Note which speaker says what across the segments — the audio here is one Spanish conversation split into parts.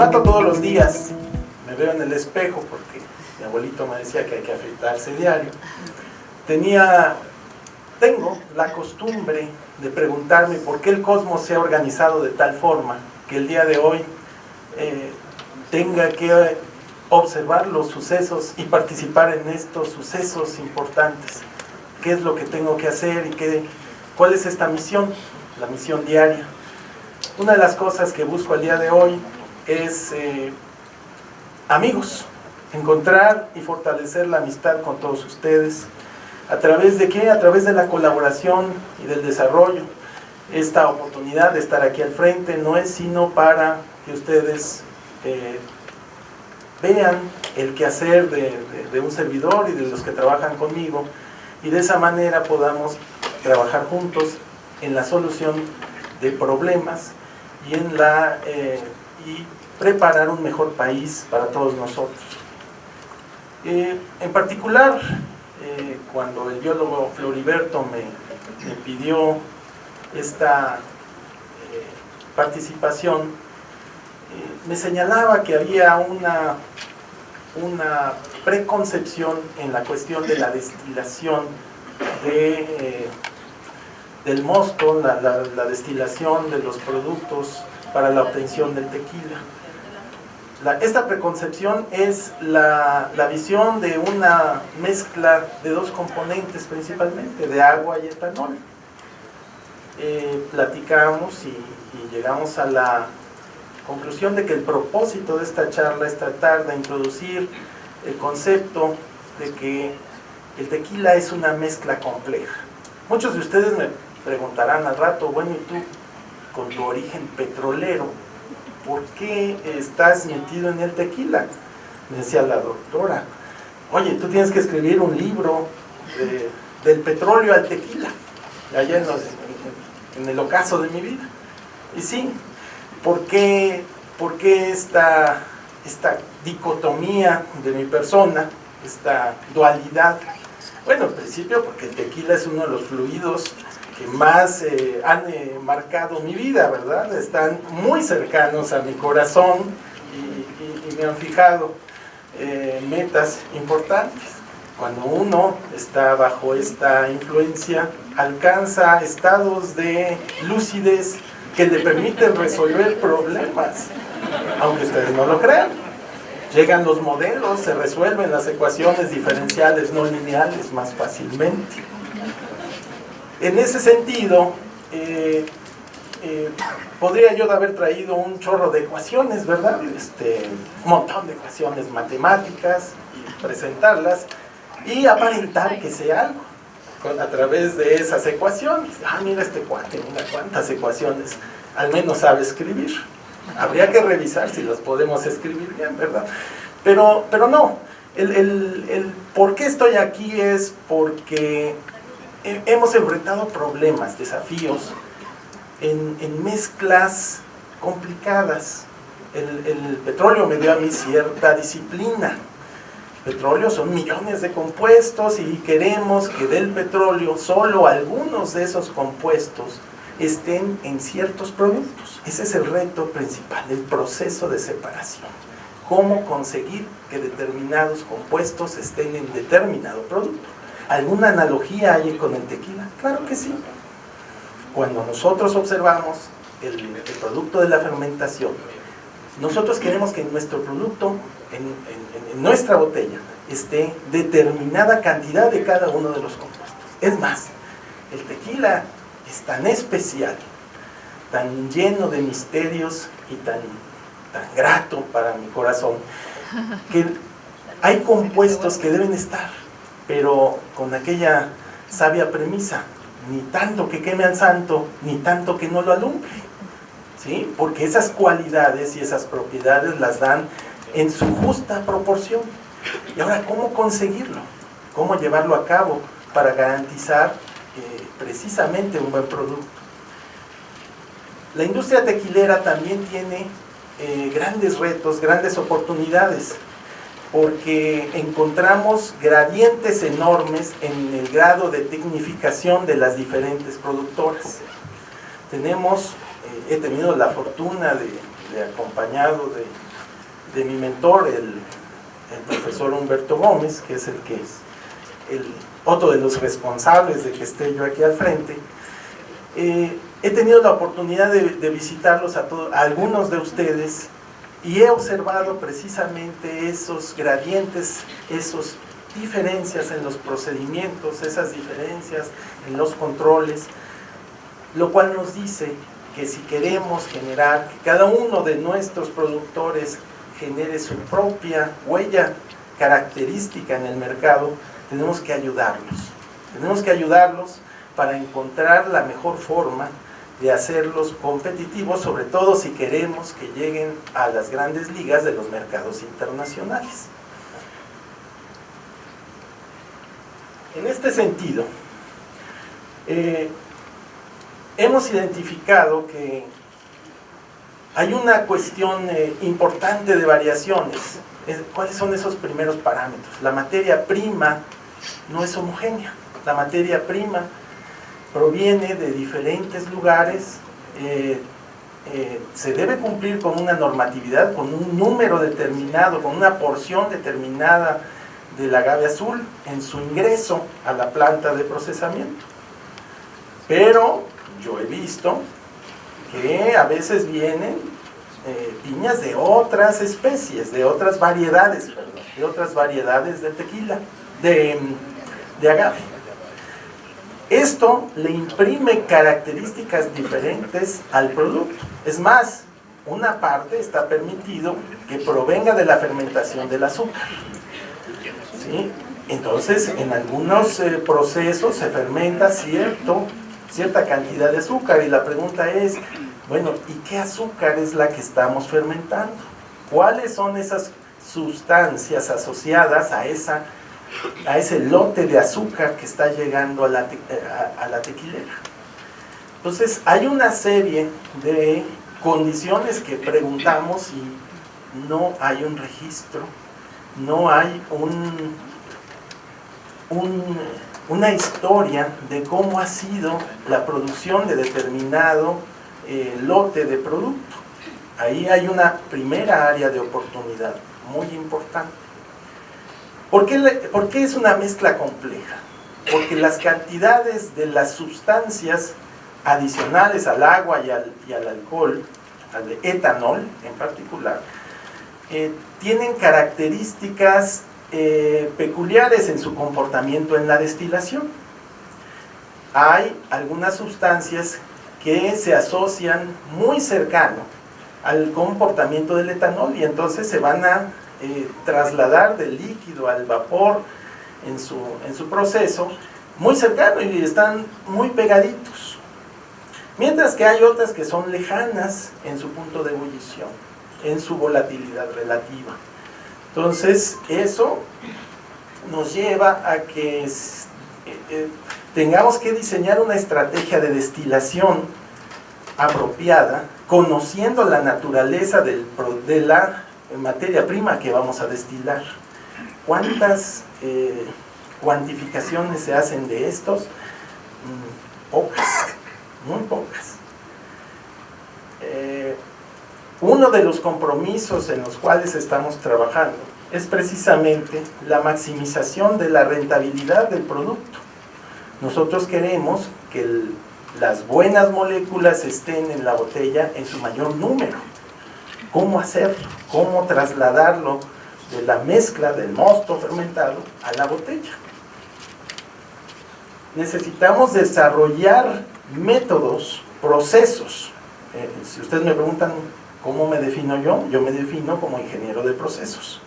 Speaker 1: levanto todos los días, me veo en el espejo porque mi abuelito me decía que hay que afeitarse diario. Tengo la costumbre de preguntarme por qué el cosmos se ha organizado de tal forma que el día de hoy tenga que observar los sucesos y participar en estos sucesos importantes. ¿Qué es lo que tengo que hacer y cuál es esta misión? La misión diaria. Una de las cosas que busco el día de hoy es amigos, encontrar y fortalecer la amistad con todos ustedes. ¿A través de qué? A través de la colaboración y del desarrollo. Esta oportunidad de estar aquí al frente no es sino para que ustedes vean el quehacer de un servidor y de los que trabajan conmigo, y de esa manera podamos trabajar juntos en la solución de problemas y y preparar un mejor país para todos nosotros. En particular, cuando el biólogo Floriberto me pidió esta participación, me señalaba que había una preconcepción en la cuestión de la destilación del mosto, la destilación de los productos para la obtención del tequila. Esta preconcepción es la visión de una mezcla de dos componentes principalmente, de agua y etanol. Platicamos y llegamos a la conclusión de que el propósito de esta charla es tratar de introducir el concepto de que el tequila es una mezcla compleja. Muchos de ustedes me preguntarán al rato, bueno, ¿y tú con tu origen petrolero, por qué estás metido en el tequila? Me decía la doctora, oye, tú tienes que escribir un libro del petróleo al tequila, allá en el ocaso de mi vida. Y sí, ¿por qué esta dicotomía de mi persona, esta dualidad? Bueno, al principio porque el tequila es uno de los fluidos que más han marcado mi vida, ¿verdad? Están muy cercanos a mi corazón y me han fijado metas importantes. Cuando uno está bajo esta influencia, alcanza estados de lucidez que le permiten resolver problemas, aunque ustedes no lo crean. Llegan los modelos, se resuelven las ecuaciones diferenciales no lineales más fácilmente. En ese sentido, podría yo haber traído un chorro de ecuaciones, ¿verdad? Un montón de ecuaciones matemáticas y presentarlas y aparentar que sé algo a través de esas ecuaciones. Mira este cuate, mira cuántas ecuaciones, al menos sabe escribir. Habría que revisar si las podemos escribir bien, ¿verdad? Pero no, el por qué estoy aquí es porque hemos enfrentado problemas, desafíos en mezclas complicadas. El petróleo me dio a mí cierta disciplina. El petróleo son millones de compuestos y queremos que del petróleo solo algunos de esos compuestos estén en ciertos productos. Ese es el reto principal, el proceso de separación. ¿Cómo conseguir que determinados compuestos estén en determinado producto? ¿Alguna analogía hay con el tequila? Claro que sí. Cuando nosotros observamos el producto de la fermentación, nosotros queremos que en nuestro producto, en nuestra botella, esté determinada cantidad de cada uno de los compuestos. Es más, el tequila es tan especial, tan lleno de misterios y tan grato para mi corazón, que hay compuestos que deben estar, pero con aquella sabia premisa: ni tanto que queme al santo, ni tanto que no lo alumbre, ¿sí? Porque esas cualidades y esas propiedades las dan en su justa proporción. Y ahora, ¿cómo conseguirlo? ¿Cómo llevarlo a cabo para garantizar precisamente un buen producto? La industria tequilera también tiene grandes retos, grandes oportunidades, porque encontramos gradientes enormes en el grado de tecnificación de las diferentes productoras. He tenido la fortuna de acompañado de de mi mentor, el profesor Humberto Gómez, que es otro de los responsables de que esté yo aquí al frente, he tenido la oportunidad de visitarlos a algunos de ustedes, y he observado precisamente esos gradientes, esas diferencias en los procedimientos, esas diferencias en los controles, lo cual nos dice que si queremos generar, que cada uno de nuestros productores genere su propia huella característica en el mercado, tenemos que ayudarlos para encontrar la mejor forma de hacerlos competitivos, sobre todo si queremos que lleguen a las grandes ligas de los mercados internacionales. En este sentido, hemos identificado que hay una cuestión importante de variaciones. ¿Cuáles son esos primeros parámetros? La materia prima no es homogénea. La materia prima proviene de diferentes lugares, se debe cumplir con una normatividad, con un número determinado, con una porción determinada del agave azul en su ingreso a la planta de procesamiento. Pero yo he visto que a veces vienen piñas de otras especies, de otras variedades de tequila, de agave. Esto le imprime características diferentes al producto. Es más, una parte está permitido que provenga de la fermentación del azúcar, ¿sí? Entonces, en algunos procesos se fermenta cierta cantidad de azúcar, y la pregunta es, bueno, ¿y qué azúcar es la que estamos fermentando? ¿Cuáles son esas sustancias asociadas a ese lote de azúcar que está llegando a la tequilera? Entonces hay una serie de condiciones que preguntamos y no hay un registro, no hay una historia de cómo ha sido la producción de determinado lote de producto. Ahí hay una primera área de oportunidad muy importante. ¿Por qué es una mezcla compleja? Porque las cantidades de las sustancias adicionales al agua y al alcohol, al etanol en particular, tienen características peculiares en su comportamiento en la destilación. Hay algunas sustancias que se asocian muy cercano al comportamiento del etanol, y entonces se van a trasladar del líquido al vapor en su proceso muy cercano, y están muy pegaditos, mientras que hay otras que son lejanas en su punto de ebullición, en su volatilidad relativa. Entonces eso nos lleva a que tengamos que diseñar una estrategia de destilación apropiada, conociendo la naturaleza de la materia prima que vamos a destilar. ¿Cuántas cuantificaciones se hacen de estos? Pocas, muy pocas. Uno de los compromisos en los cuales estamos trabajando es precisamente la maximización de la rentabilidad del producto. Nosotros queremos que las buenas moléculas estén en la botella en su mayor número. ¿Cómo hacerlo? ¿Cómo trasladarlo de la mezcla del mosto fermentado a la botella? Necesitamos desarrollar métodos, procesos. Si ustedes me preguntan cómo me defino yo me defino como ingeniero de procesos.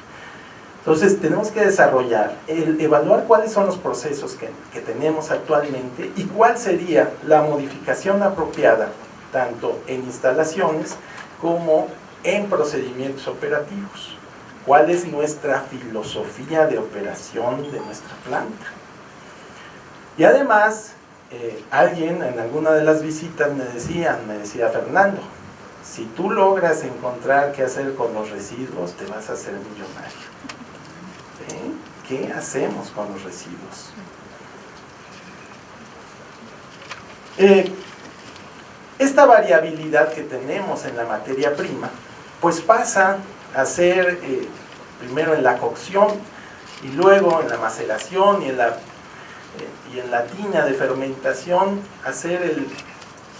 Speaker 1: Entonces tenemos que desarrollar, evaluar cuáles son los procesos que tenemos actualmente y cuál sería la modificación apropiada, tanto en instalaciones como en procedimientos operativos. ¿Cuál es nuestra filosofía de operación de nuestra planta? Y además, alguien en alguna de las visitas me decía, Fernando, si tú logras encontrar qué hacer con los residuos, te vas a hacer millonario. ¿Qué hacemos con los residuos? Esta variabilidad que tenemos en la materia prima, pues pasa hacer primero en la cocción y luego en la maceración y en la tina de fermentación, hacer el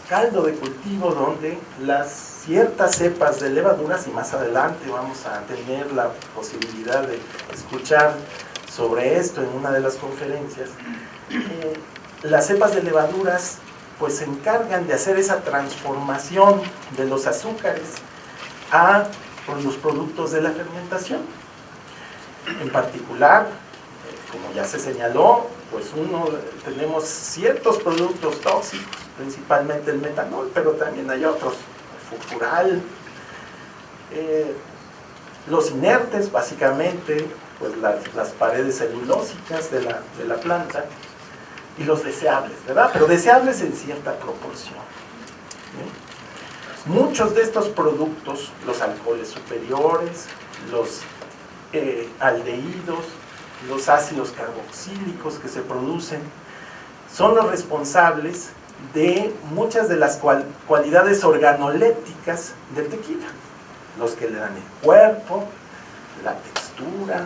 Speaker 1: caldo de cultivo donde las ciertas cepas de levaduras, y más adelante vamos a tener la posibilidad de escuchar sobre esto en una de las conferencias, las cepas de levaduras pues se encargan de hacer esa transformación de los azúcares a los productos de la fermentación. En particular, como ya se señaló, pues tenemos ciertos productos tóxicos, principalmente el metanol, pero también hay otros, el fulfural, los inertes, básicamente, pues las paredes celulósicas de la planta, y los deseables, ¿verdad? Pero deseables en cierta proporción. Muchos de estos productos, los alcoholes superiores, los aldehídos, los ácidos carboxílicos que se producen, son los responsables de muchas de las cualidades organolépticas del tequila, los que le dan el cuerpo, la textura,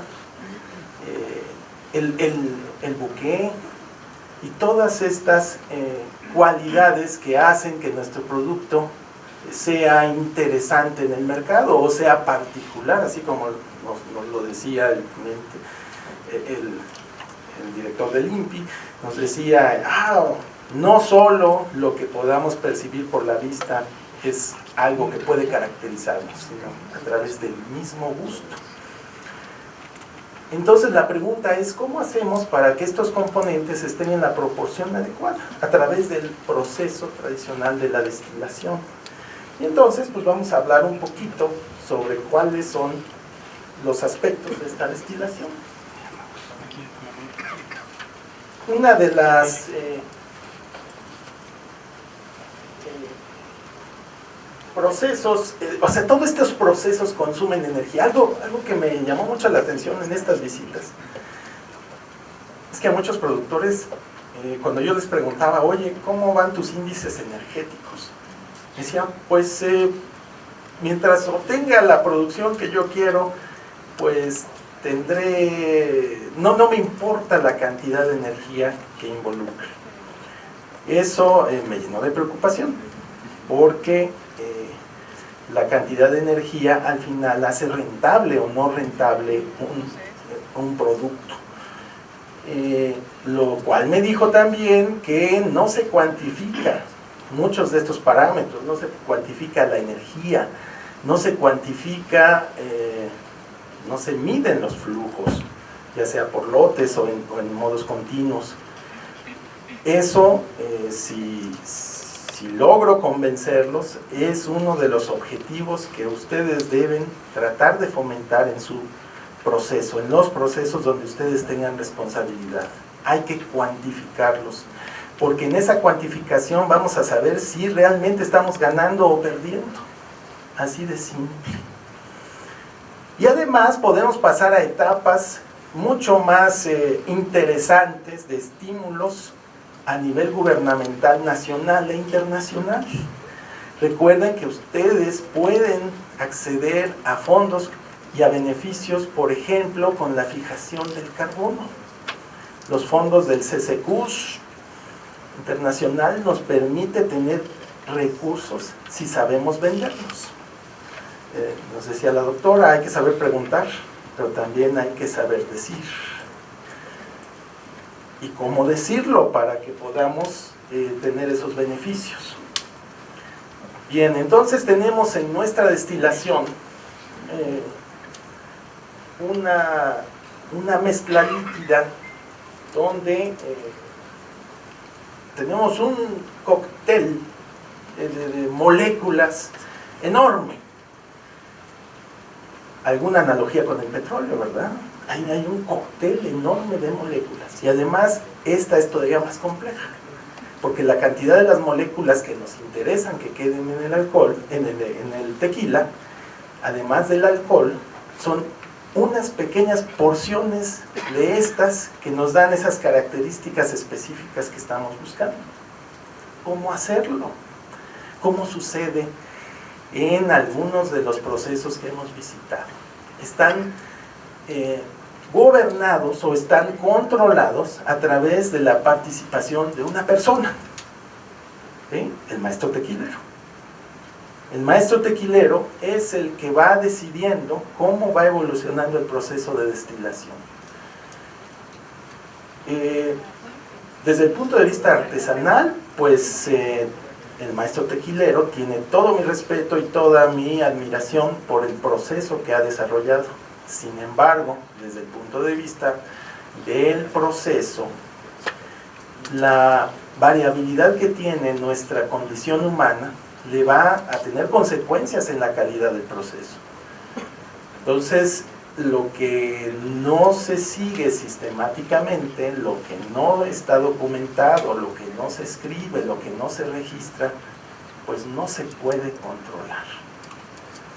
Speaker 1: el bouquet, y todas estas cualidades que hacen que nuestro producto sea interesante en el mercado o sea particular, así como nos lo decía el director del INPI, nos decía, no solo lo que podamos percibir por la vista es algo que puede caracterizarnos, sino a través del mismo gusto. Entonces la pregunta es, ¿cómo hacemos para que estos componentes estén en la proporción adecuada? A través del proceso tradicional de la destilación. Y entonces pues vamos a hablar un poquito sobre cuáles son los aspectos de esta destilación. Una de las procesos, o sea, todos estos procesos consumen energía. Algo que me llamó mucho la atención en estas visitas es que a muchos productores, cuando yo les preguntaba, oye, ¿cómo van tus índices energéticos? Decían, pues mientras obtenga la producción que yo quiero, pues no me importa la cantidad de energía que involucre. Eso me llenó de preocupación, porque la cantidad de energía al final hace rentable o no rentable un producto. Lo cual me dijo también que no se cuantifica muchos de estos parámetros, no se cuantifica la energía, no se cuantifica, no se miden los flujos, ya sea por lotes o en modos continuos. Eso, si logro convencerlos, es uno de los objetivos que ustedes deben tratar de fomentar en su proceso, en los procesos donde ustedes tengan responsabilidad. Hay que cuantificarlos, porque en esa cuantificación vamos a saber si realmente estamos ganando o perdiendo. Así de simple. Y además podemos pasar a etapas mucho más interesantes de estímulos a nivel gubernamental, nacional e internacional. Recuerden que ustedes pueden acceder a fondos y a beneficios, por ejemplo, con la fijación del carbono. Los fondos del CCCUS internacional nos permite tener recursos si sabemos venderlos. Nos decía la doctora, hay que saber preguntar, pero también hay que saber decir. Y cómo decirlo para que podamos tener esos beneficios. Bien, entonces tenemos en nuestra destilación una mezcla líquida donde tenemos un cóctel de moléculas enorme. Alguna analogía con el petróleo, ¿verdad? Hay un cóctel enorme de moléculas, y además esta es todavía más compleja, porque la cantidad de las moléculas que nos interesan que queden en el alcohol, en el tequila, además del alcohol, son unas pequeñas porciones de estas que nos dan esas características específicas que estamos buscando. ¿Cómo hacerlo? ¿Cómo sucede en algunos de los procesos que hemos visitado. Están gobernados o están controlados a través de la participación de una persona, ¿sí? El maestro tequilero. El maestro tequilero es el que va decidiendo cómo va evolucionando el proceso de destilación. Desde el punto de vista artesanal, pues el maestro tequilero tiene todo mi respeto y toda mi admiración por el proceso que ha desarrollado. Sin embargo, desde el punto de vista del proceso, la variabilidad que tiene nuestra condición humana le va a tener consecuencias en la calidad del proceso. Entonces, lo que no se sigue sistemáticamente, lo que no está documentado, lo que no se escribe, lo que no se registra, pues no se puede controlar,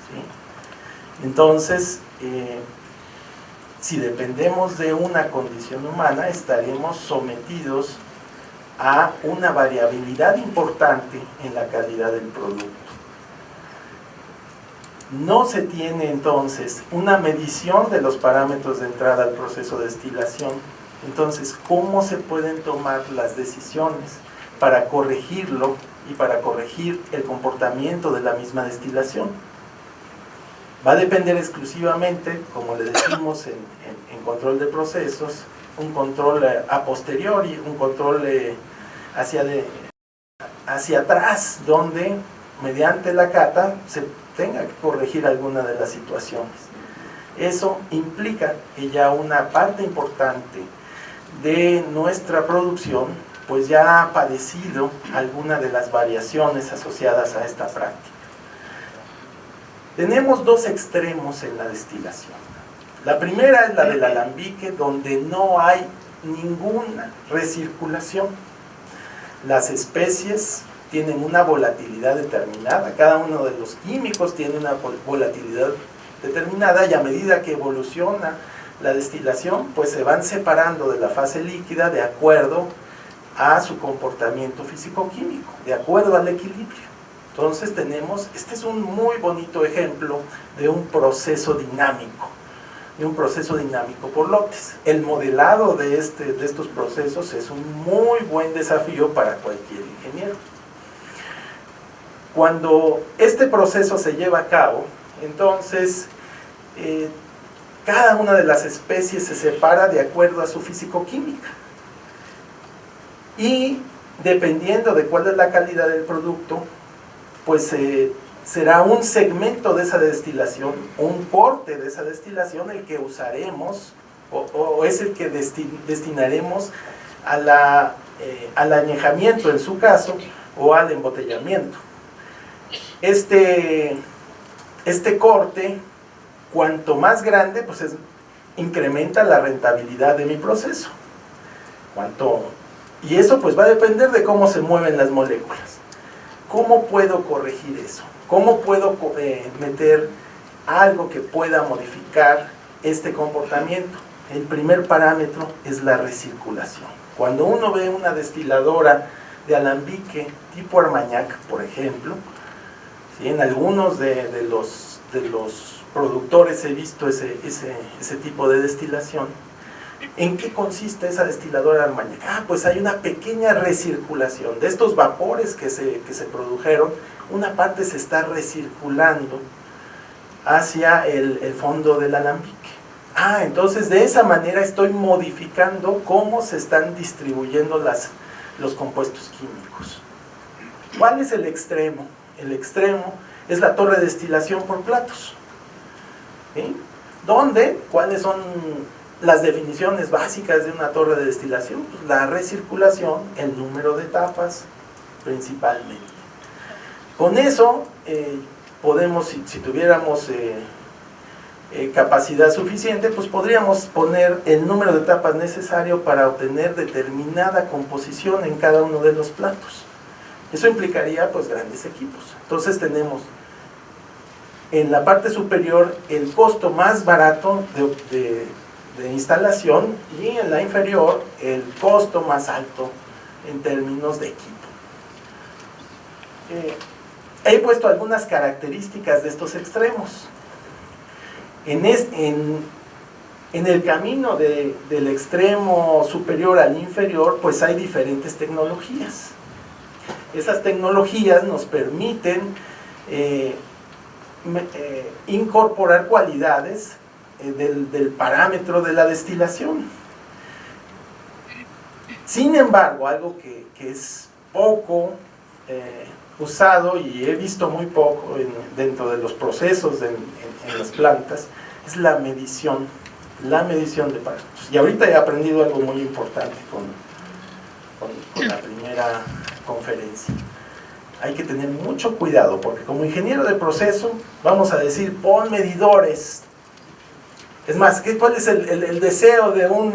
Speaker 1: ¿sí? Entonces, si dependemos de una condición humana, estaremos sometidos a una variabilidad importante en la calidad del producto. No se tiene entonces una medición de los parámetros de entrada al proceso de destilación. Entonces, ¿cómo se pueden tomar las decisiones para corregirlo y para corregir el comportamiento de la misma destilación? Va a depender exclusivamente, como le decimos en control de procesos, un control a posteriori, un control hacia atrás, donde mediante la cata se tenga que corregir alguna de las situaciones. Eso implica que ya una parte importante de nuestra producción pues ya ha padecido alguna de las variaciones asociadas a esta práctica. Tenemos dos extremos en la destilación. La primera es la del alambique, donde no hay ninguna recirculación. Las especies tienen una volatilidad determinada, cada uno de los químicos tiene una volatilidad determinada, y a medida que evoluciona la destilación, pues se van separando de la fase líquida de acuerdo a su comportamiento físico-químico, de acuerdo al equilibrio. Entonces tenemos, este es un muy bonito ejemplo de un proceso dinámico, por lotes. El modelado de estos procesos es un muy buen desafío para cualquier ingeniero. Cuando este proceso se lleva a cabo, entonces cada una de las especies se separa de acuerdo a su físico-química, y dependiendo de cuál es la calidad del producto, pues será un segmento de esa destilación, un corte de esa destilación el que usaremos o es el que destinaremos al añejamiento en su caso, o al embotellamiento. Este corte, cuanto más grande, pues incrementa la rentabilidad de mi proceso. Y eso pues va a depender de cómo se mueven las moléculas. ¿Cómo puedo corregir eso? ¿Cómo puedo meter algo que pueda modificar este comportamiento? El primer parámetro es la recirculación. Cuando uno ve una destiladora de alambique tipo Armagnac, por ejemplo, ¿sí? En algunos de los productores he visto ese tipo de destilación. ¿En qué consiste esa destiladora Armagnac? Pues hay una pequeña recirculación de estos vapores que se produjeron. Una parte se está recirculando hacia el fondo del alambique. Entonces de esa manera estoy modificando cómo se están distribuyendo los compuestos químicos. ¿Cuál es el extremo? El extremo es la torre de destilación por platos, ¿sí? ¿Cuáles son las definiciones básicas de una torre de destilación? Pues la recirculación, el número de etapas principalmente. Con eso podemos, si tuviéramos capacidad suficiente, pues podríamos poner el número de etapas necesario para obtener determinada composición en cada uno de los platos. Eso implicaría pues grandes equipos. Entonces tenemos en la parte superior el costo más barato de instalación, y en la inferior el costo más alto en términos de equipo. He puesto algunas características de estos extremos. En el camino del extremo superior al inferior, pues hay diferentes tecnologías. Esas tecnologías nos permiten incorporar cualidades del parámetro de la destilación. Sin embargo, algo que es poco usado y he visto muy poco dentro de los procesos en las plantas es la medición de parámetros. Y ahorita he aprendido algo muy importante con la primera conferencia. Hay que tener mucho cuidado porque como ingeniero de proceso vamos a decir pon medidores. Es más, ¿cuál es el deseo de un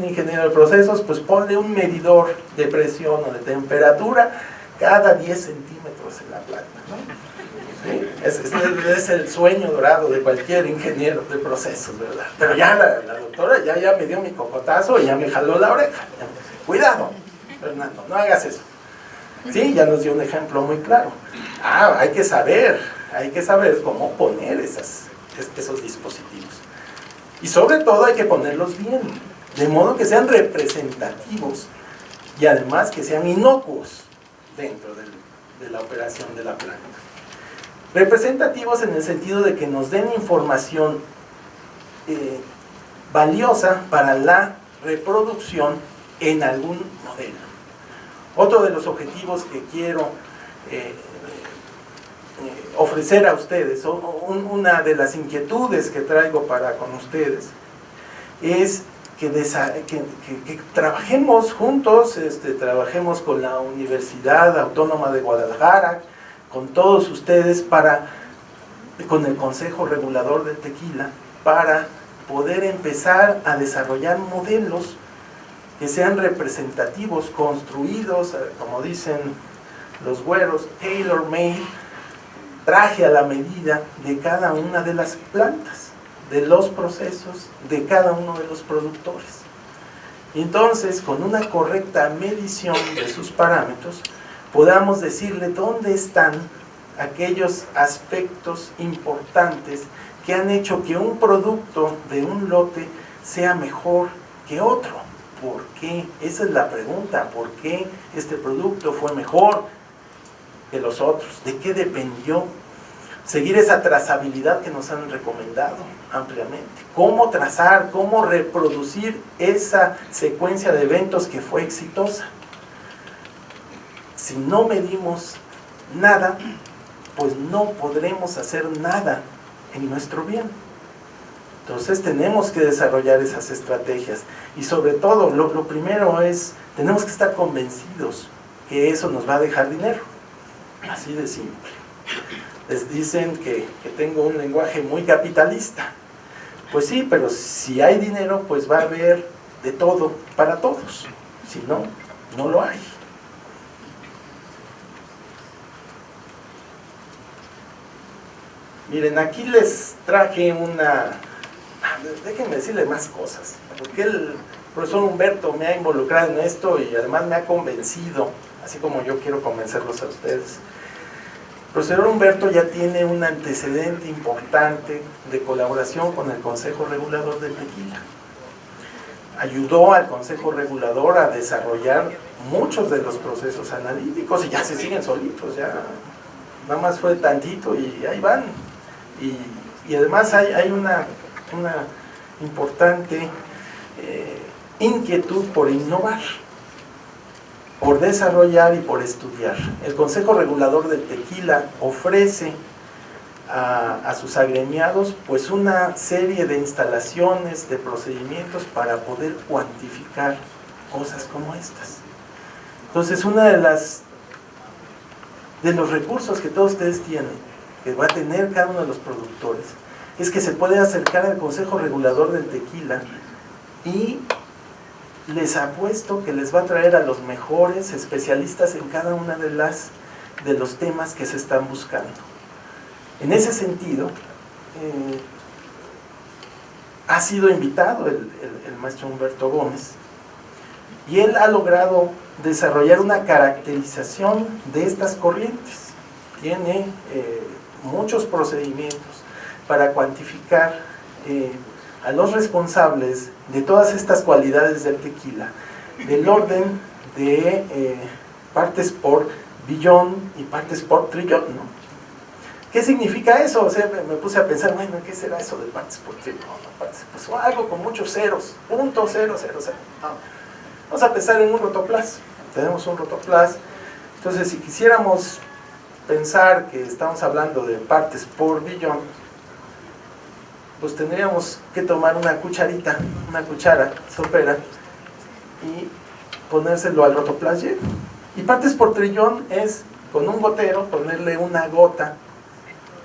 Speaker 1: ingeniero de procesos? Pues ponle un medidor de presión o de temperatura cada 10 centímetros en la planta, ¿no? ¿Sí? Es el sueño dorado de cualquier ingeniero de procesos, ¿verdad? Pero ya la doctora ya me dio mi cocotazo y ya me jaló la oreja. Cuidado, Fernando, no hagas eso. Sí, ya nos dio un ejemplo muy claro. Hay que saber cómo poner esos dispositivos. Y sobre todo hay que ponerlos bien, de modo que sean representativos y además que sean inocuos dentro de la operación de la planta. Representativos en el sentido de que nos den información valiosa para la reproducción en algún modelo. Otro de los objetivos que quiero ofrecer a ustedes, una de las inquietudes que traigo para con ustedes, es que trabajemos juntos, trabajemos con la Universidad Autónoma de Guadalajara, con todos ustedes, con el Consejo Regulador del Tequila, para poder empezar a desarrollar modelos que sean representativos, construidos, como dicen los güeros, tailor-made, traje a la medida de cada una de las plantas, de los procesos, de cada uno de los productores. Entonces, con una correcta medición de sus parámetros, podamos decirle dónde están aquellos aspectos importantes que han hecho que un producto de un lote sea mejor que otro. ¿Por qué? Esa es la pregunta. ¿Por qué este producto fue mejor que los otros? ¿De qué dependió? Seguir esa trazabilidad que nos han recomendado ampliamente. ¿Cómo trazar, cómo reproducir esa secuencia de eventos que fue exitosa? Si no medimos nada, pues no podremos hacer nada en nuestro bien. Entonces tenemos que desarrollar esas estrategias y sobre todo lo primero es, tenemos que estar convencidos que eso nos va a dejar dinero, así de simple. Les dicen que tengo un lenguaje muy capitalista, pues sí, pero si hay dinero pues va a haber de todo para todos, si no, no lo hay. Miren, aquí les traje déjenme decirles más cosas, porque el profesor Humberto me ha involucrado en esto y además me ha convencido, así como yo quiero convencerlos a ustedes. El profesor Humberto ya tiene un antecedente importante de colaboración con el Consejo Regulador del Tequila. Ayudó al Consejo Regulador a desarrollar muchos de los procesos analíticos y ya se siguen solitos, ya nada más fue tantito y ahí van. Y además hay una importante inquietud por innovar, por desarrollar y por estudiar. El Consejo Regulador del Tequila ofrece a sus agremiados pues una serie de instalaciones, de procedimientos para poder cuantificar cosas como estas. Entonces, uno de los recursos que todos ustedes tienen, que va a tener cada uno de los productores, es que se puede acercar al Consejo Regulador del Tequila y les apuesto que les va a traer a los mejores especialistas en cada una de los temas que se están buscando. En ese sentido, ha sido invitado el maestro Humberto Gómez y él ha logrado desarrollar una caracterización de estas corrientes. tiene muchos procedimientos para cuantificar a los responsables de todas estas cualidades del tequila, del orden de partes por billón y partes por trillón, ¿no? ¿Qué significa eso? O sea, me puse a pensar, bueno, ¿qué será eso de partes por trillón? Pues algo con muchos ceros, .000. No. Vamos a pensar en un rotoplas. Tenemos un rotoplas. Entonces, si quisiéramos pensar que estamos hablando de partes por billón, pues tendríamos que tomar una cucharita, una cuchara sopera, y ponérselo al rotoplas lleno. Y partes por trillón es, con un gotero, ponerle una gota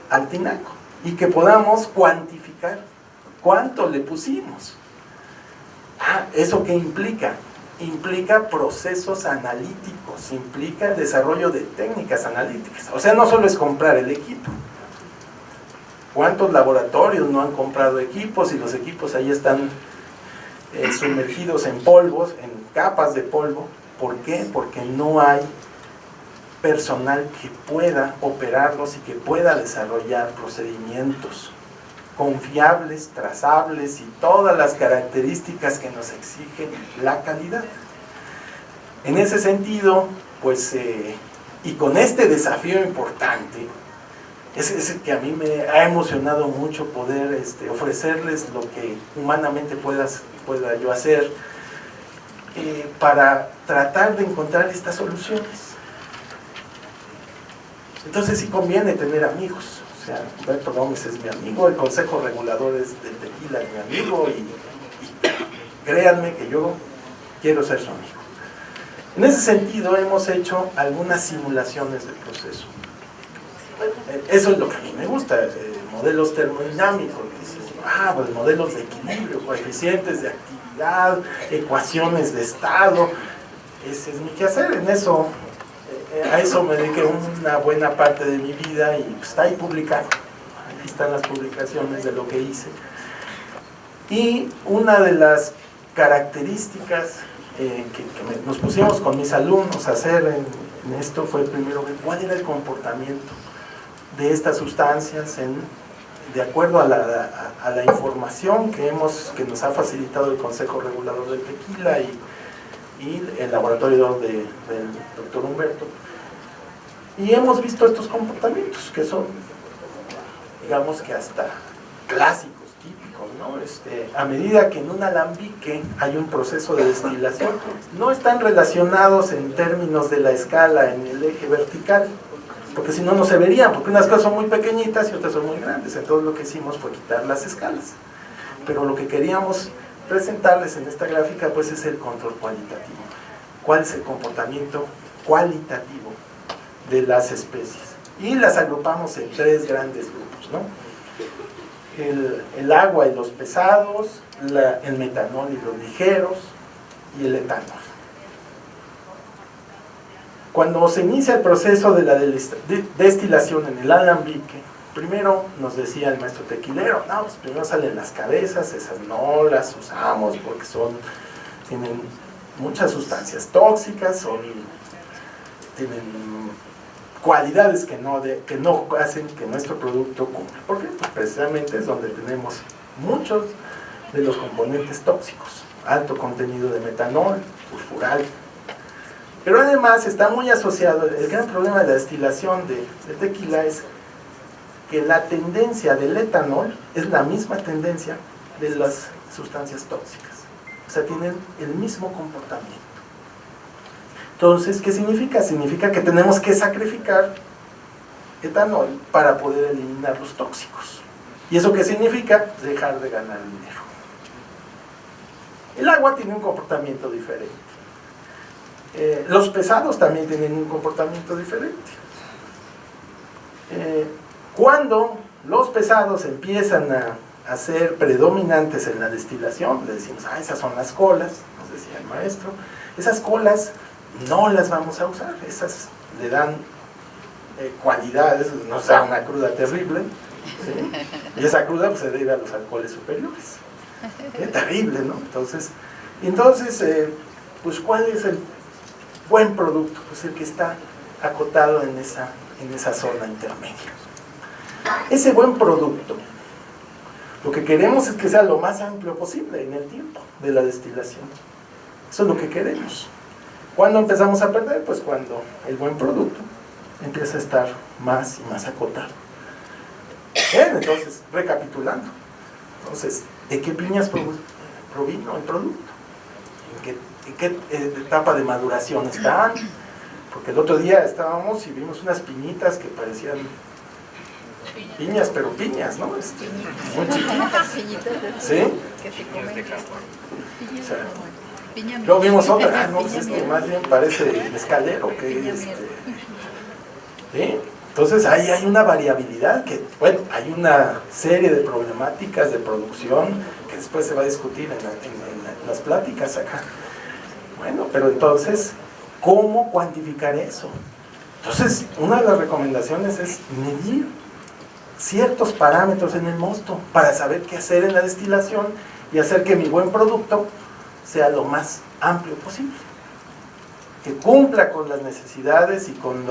Speaker 1: al tinaco, y que podamos cuantificar cuánto le pusimos. ¿Eso qué implica? Implica procesos analíticos, implica el desarrollo de técnicas analíticas. O sea, no solo es comprar el equipo. ¿Cuántos laboratorios no han comprado equipos y los equipos ahí están sumergidos en polvos, en capas de polvo? ¿Por qué? Porque no hay personal que pueda operarlos y que pueda desarrollar procedimientos confiables, trazables y todas las características que nos exigen la calidad. En ese sentido, pues, y con este desafío importante, es el que a mí me ha emocionado mucho poder ofrecerles lo que humanamente pueda yo hacer para tratar de encontrar estas soluciones. Entonces sí conviene tener amigos. O sea, Humberto Gómez es mi amigo, el Consejo Regulador del Tequila es mi amigo, y créanme que yo quiero ser su amigo. En ese sentido hemos hecho algunas simulaciones del proceso. Eso es lo que a mí me gusta, modelos termodinámicos, pues modelos de equilibrio, coeficientes de actividad, ecuaciones de estado. Ese es mi quehacer, en eso, a eso me dediqué una buena parte de mi vida, y está ahí publicado. Ahí están las publicaciones de lo que hice. Y una de las características que nos pusimos con mis alumnos a hacer en esto fue primero ver cuál era el comportamiento de estas sustancias de acuerdo a la información que nos ha facilitado el Consejo Regulador del Tequila y el laboratorio del doctor Humberto. Y hemos visto estos comportamientos que son, digamos que hasta clásicos, típicos, ¿no? A medida que en un alambique hay un proceso de destilación, no están relacionados en términos de la escala en el eje vertical, porque si no, no se verían, porque unas cosas son muy pequeñitas y otras son muy grandes. Entonces lo que hicimos fue quitar las escalas. Pero lo que queríamos presentarles en esta gráfica, pues, es el control cualitativo. ¿Cuál es el comportamiento cualitativo de las especies? Y las agrupamos en tres grandes grupos, ¿no? El agua y los pesados, el metanol y los ligeros, y el etanol. Cuando se inicia el proceso de la destilación en el alambique, primero nos decía el maestro tequilero, no, pues primero salen las cabezas, esas no las usamos porque tienen muchas sustancias tóxicas, tienen cualidades que no hacen que nuestro producto cumpla. ¿Por qué? Pues precisamente es donde tenemos muchos de los componentes tóxicos, alto contenido de metanol, sulfural. Pero además está muy asociado, el gran problema de la destilación de tequila es que la tendencia del etanol es la misma tendencia de las sustancias tóxicas. O sea, tienen el mismo comportamiento. Entonces, ¿qué significa? Significa que tenemos que sacrificar etanol para poder eliminar los tóxicos. ¿Y eso qué significa? Dejar de ganar dinero. El agua tiene un comportamiento diferente. Los pesados también tienen un comportamiento diferente. Cuando los pesados empiezan a ser predominantes en la destilación, le decimos, esas son las colas, nos decía el maestro, esas colas no las vamos a usar, esas le dan cualidades, nos da una cruda terrible, ¿sí? Y esa cruda pues, se debe a los alcoholes superiores. Terrible, ¿no? Entonces, pues ¿cuál es el buen producto? Pues el que está acotado en esa en esa zona intermedia. Ese buen producto, lo que queremos es que sea lo más amplio posible en el tiempo de la destilación. Eso es lo que queremos. ¿Cuándo empezamos a perder? Pues cuando el buen producto empieza a estar más y más acotado. Bien, entonces, recapitulando. Entonces, ¿de qué piñas provino el producto? ¿En qué etapa de maduración están? Porque el otro día estábamos y vimos unas piñitas que parecían piñas, pero piñas, ¿no? Muy chiquitas. ¿Sí? O sea, luego vimos otra, no, pues esto más bien parece mezcalero que ¿sí? Entonces ahí hay una variabilidad que, bueno, hay una serie de problemáticas de producción que después se va a discutir en las pláticas acá. Bueno, pero entonces, ¿cómo cuantificar eso? Entonces, una de las recomendaciones es medir ciertos parámetros en el mosto para saber qué hacer en la destilación y hacer que mi buen producto sea lo más amplio posible, que cumpla con las necesidades y con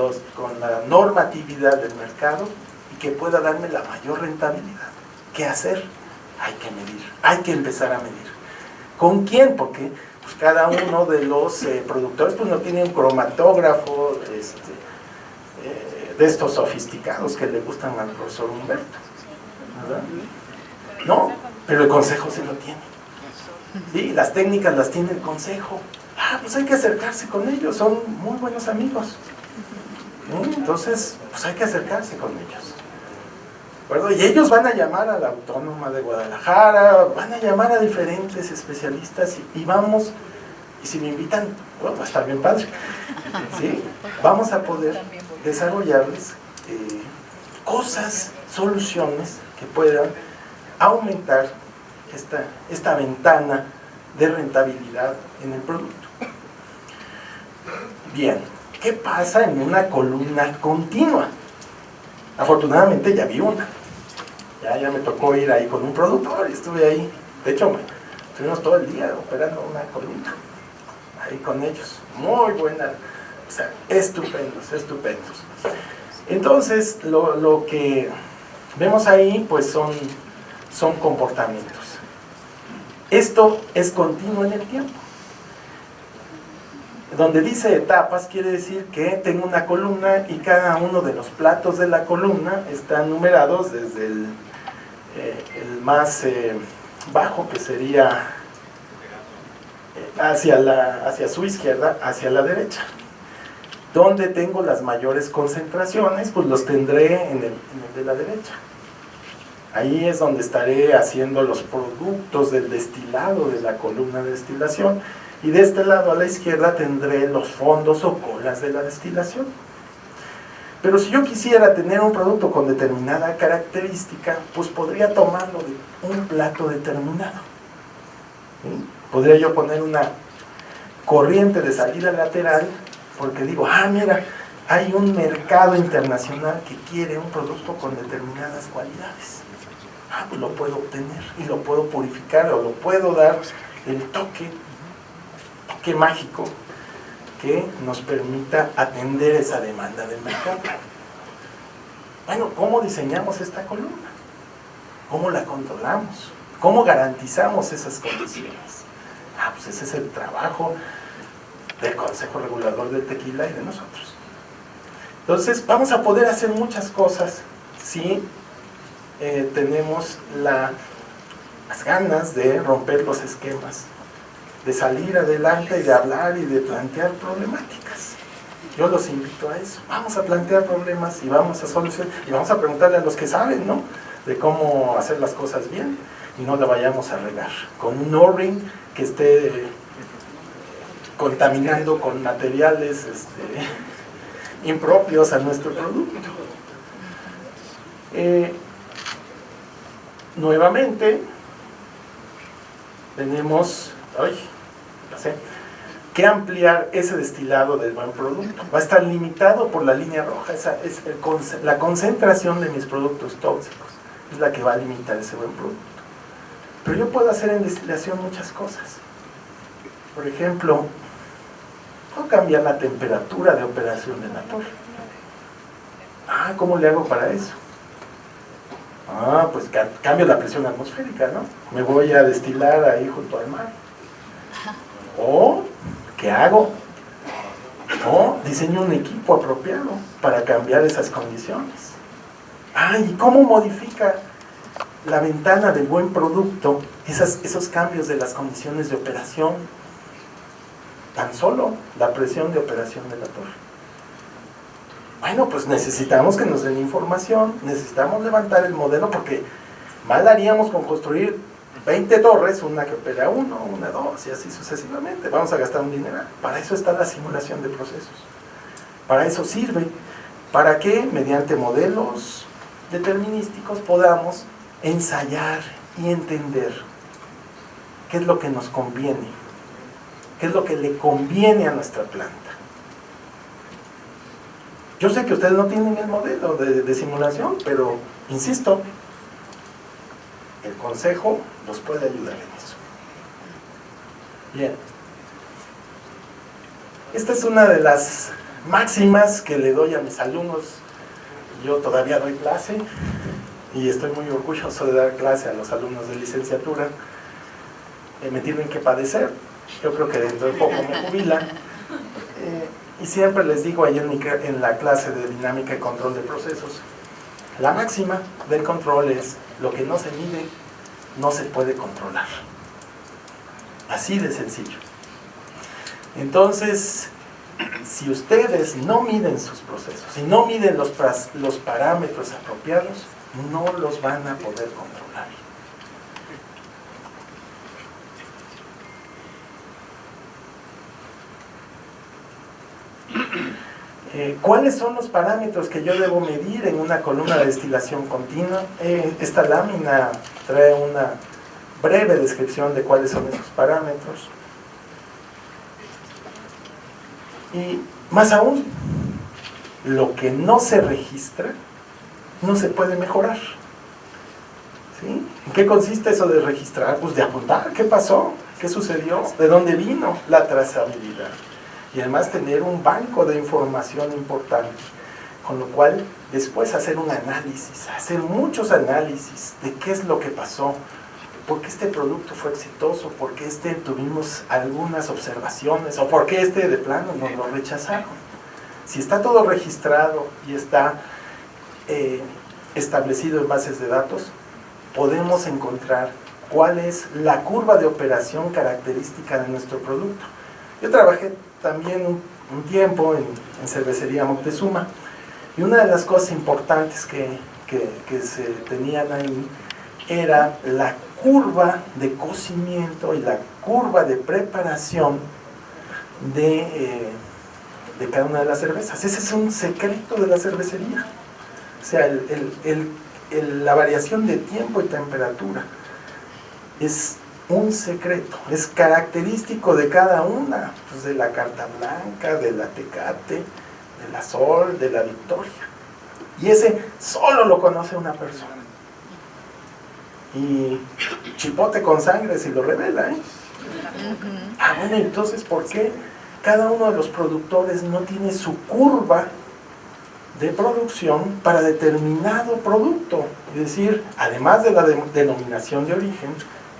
Speaker 1: la normatividad del mercado y que pueda darme la mayor rentabilidad. ¿Qué hacer? Hay que medir, hay que empezar a medir. ¿Con quién? Porque pues, cada uno de los productores pues, no tiene un cromatógrafo de estos sofisticados que le gustan al profesor Humberto, ¿verdad? No, pero el consejo se lo tiene. ¿Sí? Las técnicas las tiene el consejo. Pues hay que acercarse con ellos, son muy buenos amigos. ¿Sí? Entonces, pues hay que acercarse con ellos. ¿De acuerdo? Y ellos van a llamar a la Autónoma de Guadalajara, van a llamar a diferentes especialistas y vamos, y si me invitan, bueno, va a estar bien padre. ¿Sí? Vamos a poder desarrollarles cosas, soluciones que puedan aumentar esta ventana de rentabilidad en el producto. Bien, ¿qué pasa en una columna continua? Afortunadamente ya vi una. Ya me tocó ir ahí con un productor y estuve ahí. De hecho, estuvimos todo el día operando una columna. Ahí con ellos. Muy buena. O sea, estupendos. Entonces, lo que vemos ahí, pues son comportamientos. Esto es continuo en el tiempo. Donde dice etapas, quiere decir que tengo una columna y cada uno de los platos de la columna están numerados desde el más bajo, que sería hacia su izquierda, hacia la derecha. Donde tengo las mayores concentraciones, pues los tendré en el de la derecha. Ahí es donde estaré haciendo los productos del destilado de la columna de destilación. Y de este lado a la izquierda tendré los fondos o colas de la destilación. Pero si yo quisiera tener un producto con determinada característica, pues podría tomarlo de un plato determinado. ¿Sí? Podría yo poner una corriente de salida lateral, porque digo, mira, hay un mercado internacional que quiere un producto con determinadas cualidades. Pues lo puedo obtener y lo puedo purificar o lo puedo dar el toque mágico que nos permita atender esa demanda del mercado. Bueno, ¿cómo diseñamos esta columna? ¿Cómo la controlamos? ¿Cómo garantizamos esas condiciones? Pues ese es el trabajo del Consejo Regulador del Tequila y de nosotros. Entonces, vamos a poder hacer muchas cosas si tenemos las ganas de romper los esquemas, de salir adelante y de hablar y de plantear problemáticas. Yo los invito a eso. Vamos a plantear problemas y vamos a solucionar y vamos a preguntarle a los que saben, ¿no?, de cómo hacer las cosas bien y no la vayamos a regar con un O-ring que esté contaminando con materiales impropios a nuestro producto. Nuevamente tenemos que ampliar ese destilado del buen producto. Va a estar limitado por la línea roja. Esa es la concentración de mis productos tóxicos, es la que va a limitar ese buen producto. Pero yo puedo hacer en destilación muchas cosas. Por ejemplo, puedo cambiar la temperatura de operación de la torre. Ah, ¿cómo le hago para eso? Ah, pues cambio la presión atmosférica, ¿no? Me voy a destilar ahí junto al mar. O, ¿qué hago? O diseño un equipo apropiado para cambiar esas condiciones. Ah, ¿y cómo modifica la ventana del buen producto esos cambios de las condiciones de operación? Tan solo la presión de operación de la torre. Bueno, pues necesitamos que nos den información, necesitamos levantar el modelo, porque mal haríamos con construir 20 torres, una que opera 1, una 2 y así sucesivamente. Vamos a gastar un dineral. Para eso está la simulación de procesos. Para eso sirve, para que mediante modelos determinísticos podamos ensayar y entender qué es lo que nos conviene, qué es lo que le conviene a nuestra planta. Yo sé que ustedes no tienen el modelo de simulación, pero insisto, el consejo los puede ayudar en eso. Bien. Esta es una de las máximas que le doy a mis alumnos. Yo todavía doy clase y estoy muy orgulloso de dar clase a los alumnos de licenciatura. Me tienen que padecer. Yo creo que dentro de poco me jubilan. Y siempre les digo ahí en la clase de dinámica y control de procesos, la máxima del control es: lo que no se mide no se puede controlar. Así de sencillo. Entonces, si ustedes no miden sus procesos, si no miden los parámetros apropiados, no los van a poder controlar. ¿Cuáles son los parámetros que yo debo medir en una columna de destilación continua? Esta lámina trae una breve descripción de cuáles son esos parámetros. Y más aún, lo que no se registra no se puede mejorar. ¿Sí? ¿En qué consiste eso de registrar? Pues de apuntar qué pasó, qué sucedió, de dónde vino la trazabilidad. Y además tener un banco de información importante, con lo cual después hacer un análisis, hacer muchos análisis de qué es lo que pasó, por qué este producto fue exitoso, por qué tuvimos algunas observaciones, o por qué de plano nos lo rechazaron. Si está todo registrado y está establecido en bases de datos, podemos encontrar cuál es la curva de operación característica de nuestro producto. Yo trabajé también un tiempo en cervecería Moctezuma, y una de las cosas importantes que se tenían ahí era la curva de cocimiento y la curva de preparación de cada una de las cervezas. Ese es un secreto de la cervecería. O sea, la variación de tiempo y temperatura es un secreto, es característico de cada una, pues de la Carta Blanca, de la Tecate, de la Sol, de la Victoria. Y ese solo lo conoce una persona. Y chipote con sangre si lo revela, ¿eh? Ah, bueno, entonces, ¿por qué cada uno de los productores no tiene su curva de producción para determinado producto? Es decir, además de la denominación de origen,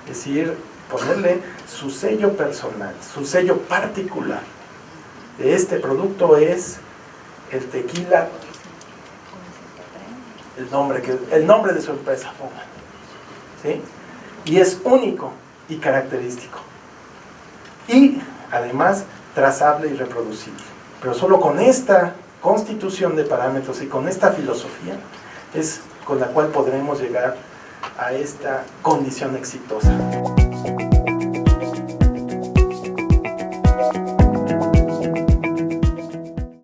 Speaker 1: es decir, ponerle su sello personal, su sello particular. Este producto es el tequila, el nombre de su empresa, pongan, ¿sí? Y es único y característico. Y además trazable y reproducible. Pero solo con esta constitución de parámetros y con esta filosofía es con la cual podremos llegar a esta condición exitosa.